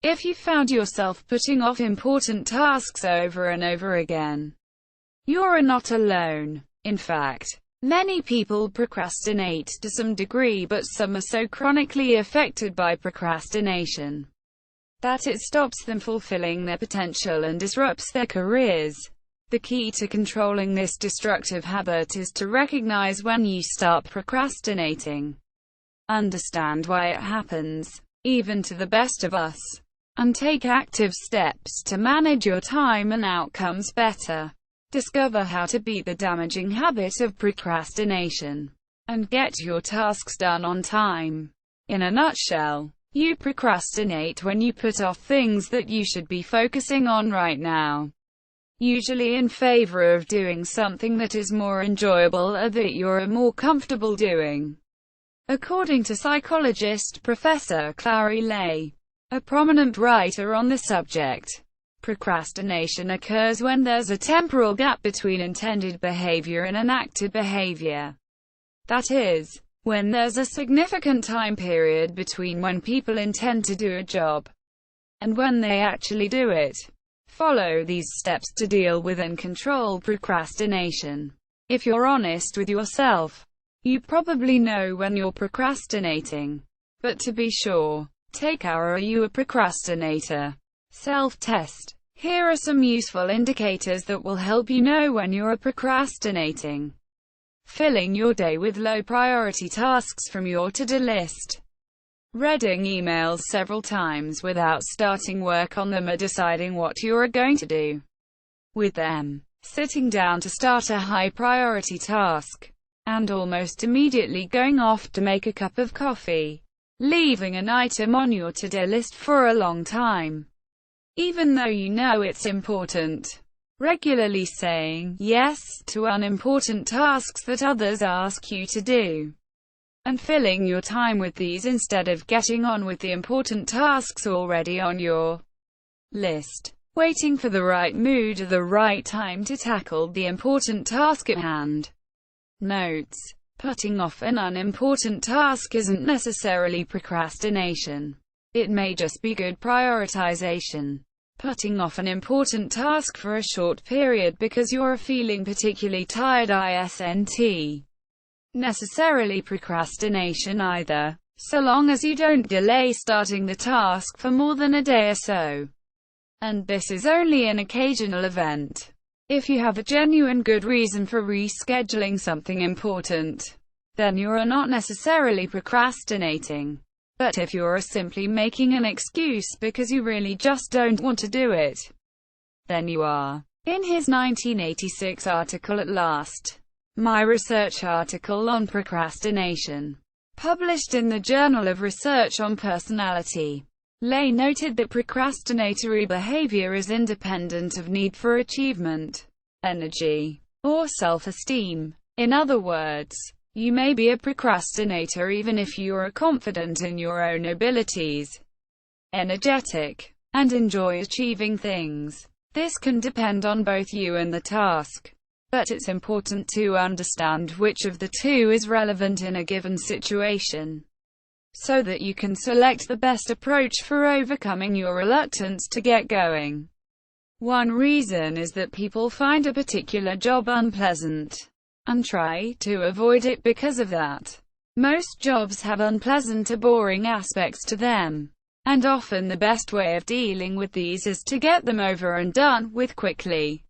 If you found yourself putting off important tasks over and over again, you're not alone. In fact, many people procrastinate to some degree, but some are so chronically affected by procrastination that it stops them fulfilling their potential and disrupts their careers. The key to controlling this destructive habit is to recognize when you start procrastinating, understand why it happens, even to the best of us, and take active steps to manage your time and outcomes better. Discover how to beat the damaging habit of procrastination and get your tasks done on time. In a nutshell, you procrastinate when you put off things that you should be focusing on right now, usually in favor of doing something that is more enjoyable or that you're more comfortable doing. According to psychologist Professor Clary Lay, a prominent writer on the subject, procrastination occurs when there's a temporal gap between intended behavior and enacted behavior. That is, when there's a significant time period between when people intend to do a job and when they actually do it. Follow these steps to deal with and control procrastination. If you're honest with yourself, you probably know when you're procrastinating. But to be sure, take Are You a Procrastinator? Self-test. Here are some useful indicators that will help you know when you're procrastinating. Filling your day with low-priority tasks from your to-do list. Reading emails several times without starting work on them or deciding what you're going to do with them. Sitting down to start a high-priority task and almost immediately going off to make a cup of coffee. Leaving an item on your to-do list for a long time, even though you know it's important. Regularly saying yes to unimportant tasks that others ask you to do, and filling your time with these instead of getting on with the important tasks already on your list. Waiting for the right mood or the right time to tackle the important task at hand. Notes: putting off an unimportant task isn't necessarily procrastination. It may just be good prioritization. Putting off an important task for a short period because you're feeling particularly tired isn't necessarily procrastination either, so long as you don't delay starting the task for more than a day or so. And this is only an occasional event. If you have a genuine good reason for rescheduling something important, then you're not necessarily procrastinating. But if you're simply making an excuse because you really just don't want to do it, then you are. In his 1986 article At Last, My Research article on procrastination, published in the Journal of Research on Personality, Lay noted that procrastinatory behavior is independent of need for achievement, energy, or self-esteem. In other words, you may be a procrastinator even if you are confident in your own abilities, energetic, and enjoy achieving things. This can depend on both you and the task, but it's important to understand which of the two is relevant in a given situation, so that you can select the best approach for overcoming your reluctance to get going. One reason is that people find a particular job unpleasant and try to avoid it because of that. Most jobs have unpleasant or boring aspects to them, and often the best way of dealing with these is to get them over and done with quickly,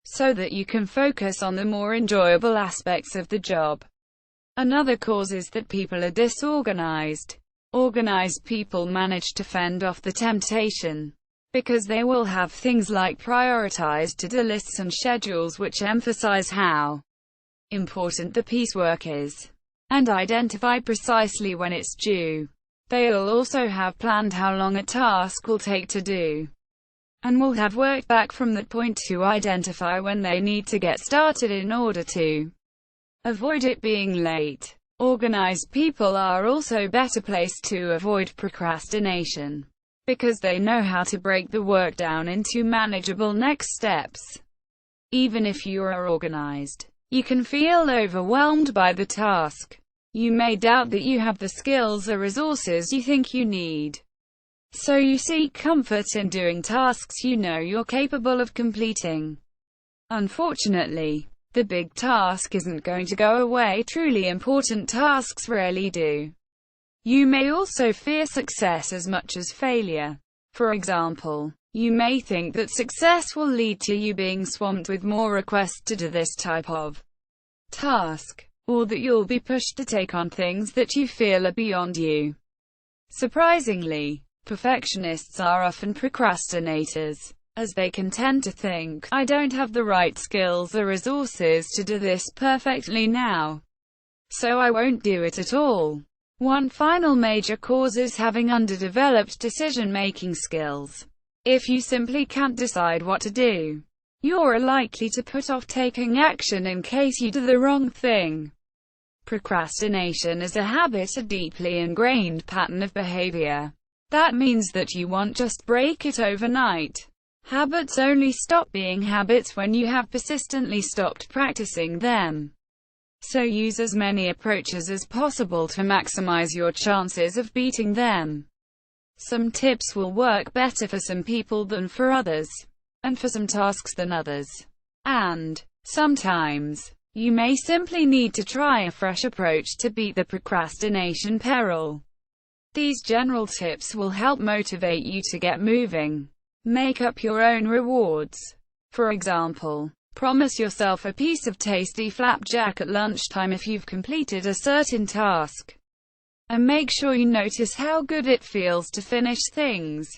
so that you can focus on the more enjoyable aspects of the job. Another cause is that people are disorganized. Organized people manage to fend off the temptation, because they will have things like prioritized to-do lists and schedules which emphasize how important the piecework is, and identify precisely when it's due. They'll also have planned how long a task will take to do, and will have worked back from that point to identify when they need to get started in order to avoid it being late. Organized people are also better placed to avoid procrastination, because they know how to break the work down into manageable next steps. Even if you are organized, you can feel overwhelmed by the task. You may doubt that you have the skills or resources you think you need. So you seek comfort in doing tasks you know you're capable of completing. Unfortunately, the big task isn't going to go away. Truly important tasks rarely do. You may also fear success as much as failure. For example, you may think that success will lead to you being swamped with more requests to do this type of task, or that you'll be pushed to take on things that you feel are beyond you. Surprisingly, perfectionists are often procrastinators, as they can tend to think, "I don't have the right skills or resources to do this perfectly now, so I won't do it at all." One final major cause is having underdeveloped decision-making skills. If you simply can't decide what to do, you're likely to put off taking action in case you do the wrong thing. Procrastination is a habit, a deeply ingrained pattern of behavior. That means that you won't just break it overnight. Habits only stop being habits when you have persistently stopped practicing them. So use as many approaches as possible to maximize your chances of beating them. Some tips will work better for some people than for others, and for some tasks than others. And sometimes, you may simply need to try a fresh approach to beat the procrastination peril. These general tips will help motivate you to get moving. Make up your own rewards. For example, promise yourself a piece of tasty flapjack at lunchtime if you've completed a certain task. And make sure you notice how good it feels to finish things.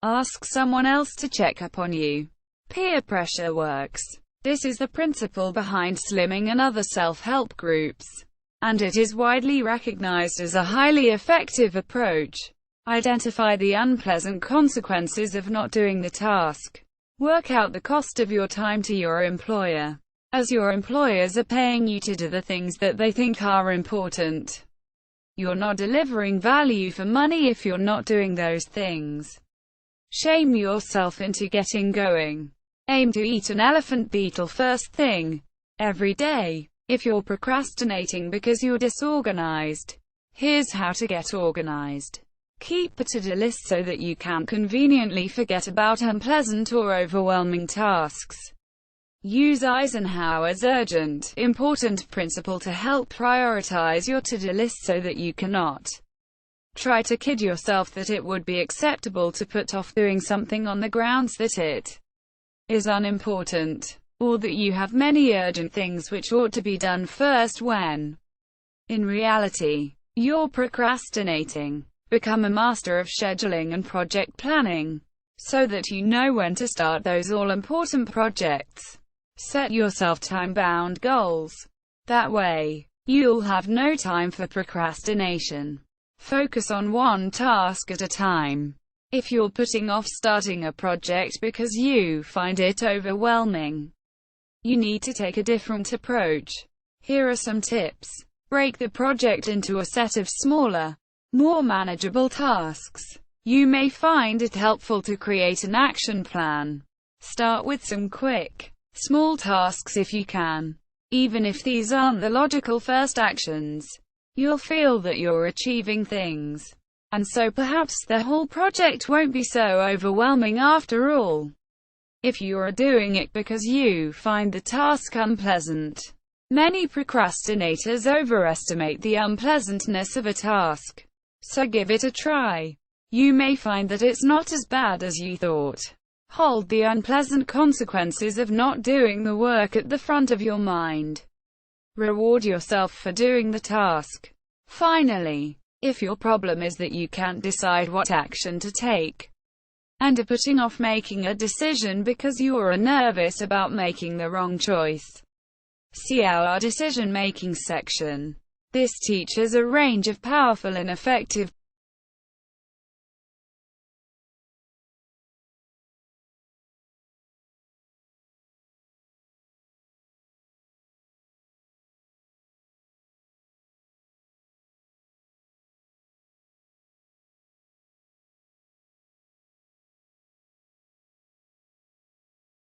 Ask someone else to check up on you. Peer pressure works. This is the principle behind slimming and other self-help groups, and it is widely recognized as a highly effective approach. Identify the unpleasant consequences of not doing the task. Work out the cost of your time to your employer, as your employers are paying you to do the things that they think are important. You're not delivering value for money if you're not doing those things. Shame yourself into getting going. Aim to eat an elephant beetle first thing every day. If you're procrastinating because you're disorganized, here's how to get organized. Keep a to-do list so that you can conveniently forget about unpleasant or overwhelming tasks. Use Eisenhower's urgent, important principle to help prioritize your to-do list so that you cannot try to kid yourself that it would be acceptable to put off doing something on the grounds that it is unimportant, or that you have many urgent things which ought to be done first when, in reality, you're procrastinating. Become a master of scheduling and project planning, so that you know when to start those all-important projects. Set yourself time-bound goals. That way, you'll have no time for procrastination. Focus on one task at a time. If you're putting off starting a project because you find it overwhelming, you need to take a different approach. Here are some tips. Break the project into a set of smaller, more manageable tasks. You may find it helpful to create an action plan. Start with some quick, small tasks if you can. Even if these aren't the logical first actions, you'll feel that you're achieving things. And so perhaps the whole project won't be so overwhelming after all. If you're doing it because you find the task unpleasant, many procrastinators overestimate the unpleasantness of a task. So give it a try. You may find that it's not as bad as you thought. Hold the unpleasant consequences of not doing the work at the front of your mind. Reward yourself for doing the task. Finally, if your problem is that you can't decide what action to take, and are putting off making a decision because you're nervous about making the wrong choice, see our decision-making section. This teaches a range of powerful and effective